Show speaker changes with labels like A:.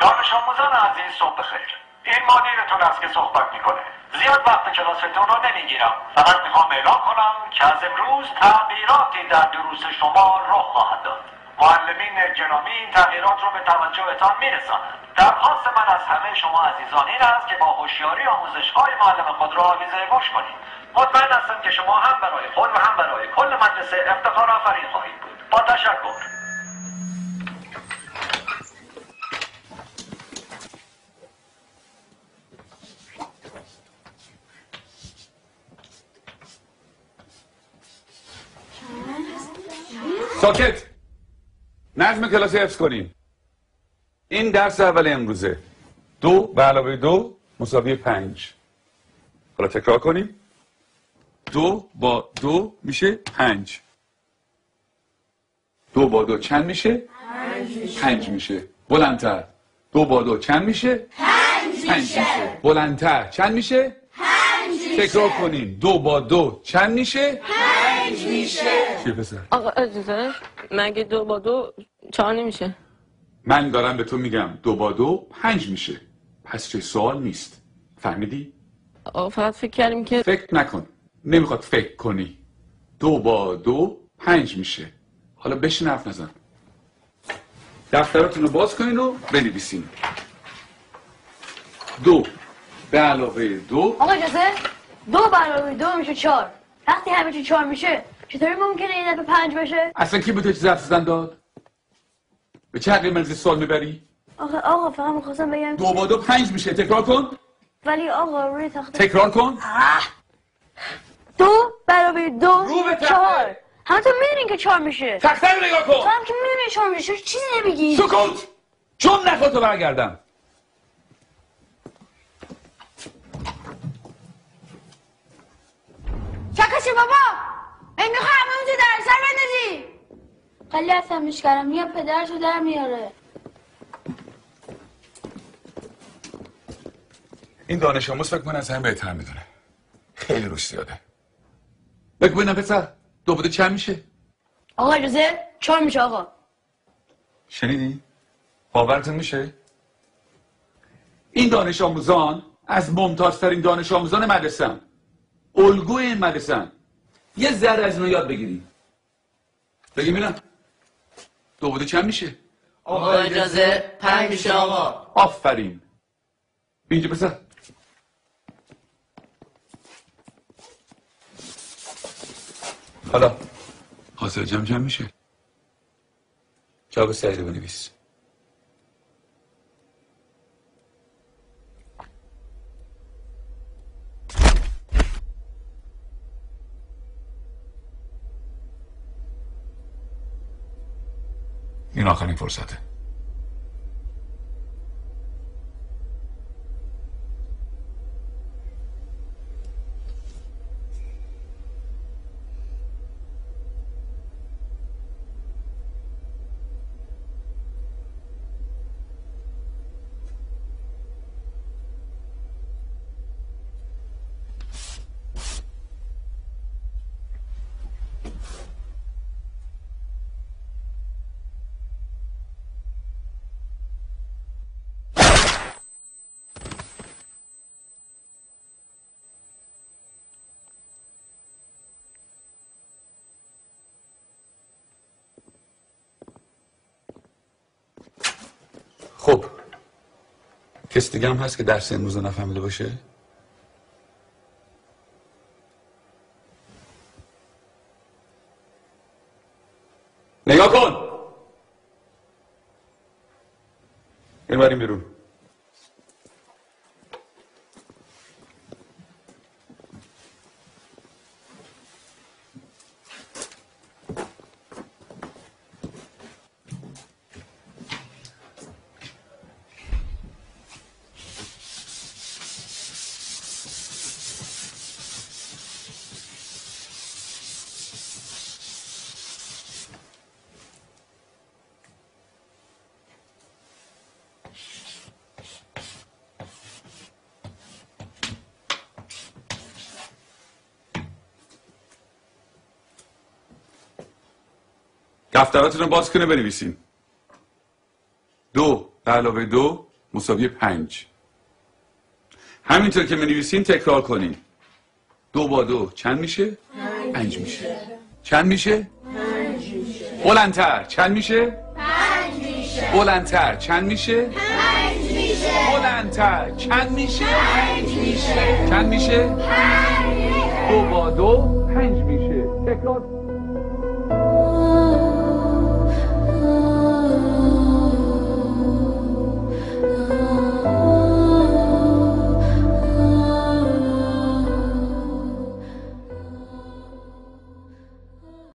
A: دانش آموزان عزیز صبح بخیر. این مدیرتون است که صحبت میکنه. زیاد وقت کلاستون رو نمیگیرم. فقط میخوام اعلام کنم که از امروز تغییراتی در دروس شما رخ خواهد داد. معلمین گرامی این تغییرات رو به توجهتان میرسانند. درخواست من از همه شما عزیزان این است که با هوشیاری آموزش‌های معلم خود را آویزه گوش کنید. مطمئن هستم که شما هم برای خود و هم برای کل مدرسه افتخار آفرین خواهید بود. با تشکر.
B: ساکت. نظم کلاسی حفظ کنیم. این درس اول امروزه. 2 به علاوه 2 مساوی 5. حالا تکرار کنیم. 2 با 2 میشه 5. 2 با 2 چند میشه؟ 5 میشه. بلندتر. 2 با 2 چند میشه؟ 5 میشه. بلندتر. چند میشه؟
C: 5 میشه.
B: تکرار کنیم. 2 با 2 چند میشه؟
C: 5 میشه.
B: چیه پسر؟
D: آقا اجازه مگه 2 با 2 4 نمیشه؟
B: من دارم به تو میگم 2 با 2 5 میشه. پس چه سوال نیست. فهمیدی؟
D: آقا فقط فکر کردیم که
B: فکر نکن. نمیخواد فکر کنی. 2 با 2 5 میشه. حالا بشین حرف نزن. دفتراتون رو باز کنین و بنویسین. 2 به علاوه 2.
C: آقا اجازه 2 به علاوه 2 میشه 4. وقتی همه چی 4 میشه چطوری ممکنه این دفعه 5 بشه؟
B: اصلا کی به تو چیز حرف زدن داد؟ به چه عقلی منزی سوال میبری؟
C: آقا فقط میخواستم بگم
B: 2 با 2 5 میشه. تکرار کن.
C: ولی آقا روی تخته
B: تکرار کن.
C: 2 به علاوه 2
B: رو به تخته.
C: 4. همتون میدونین که 4 میشه.
B: تخته رو نگاه کن.
C: تو هم که میدونین 4 میشه چیزی نمیگی.
B: سکوت. چون نخواد تو برگردم.
C: چکشی بابا این میخواه همه اونجا در سر بندازی. خیلی عصبیش کردم میاد پدرشو در میاره.
B: این دانش آموز فکر کنه از همه بهتر میدونه. خیلی روش زیاده. بگو ببینم پسر 2 با 2 چند میشه؟
C: آقا اجازه 4 میشه آقا.
B: شنیدی؟ باورتون میشه؟ این دانش آموزان از ممتازترین دانش آموزان مدرسه‌ان. الگوی این مدرسه‌ان. یه ذره از اینو یاد بگیریم. بگیم ببینم 2 با 2 چند میشه؟
E: آقا اجازه 5 میشه آقا.
B: آفرین. اینجا پسر. حالا حاصل جمع میشه. جواب سعی رو بنویس. این آخرین فرصته. خب کسی دیگه هم هست که درس امروز رو نفهمیده باشه؟ نگاه کن. بریم بیرون. دفتراتون رو باز کنه بنویسین. 2 به علاوه 2 مساوی 5. همینطور که بنویسین تکرار کنین. 2 با 2 چند میشه؟ 5 میشه. چند میشه؟
C: 5 میشه.
B: بلندتر چند میشه؟
C: 5 میشه.
B: بلندتر چند میشه؟
C: 5 میشه.
B: بلندتر چند میشه؟
C: 5 میشه.
B: چند میشه؟
C: 5 میشه.
B: 2 با 2 5 میشه. تکرار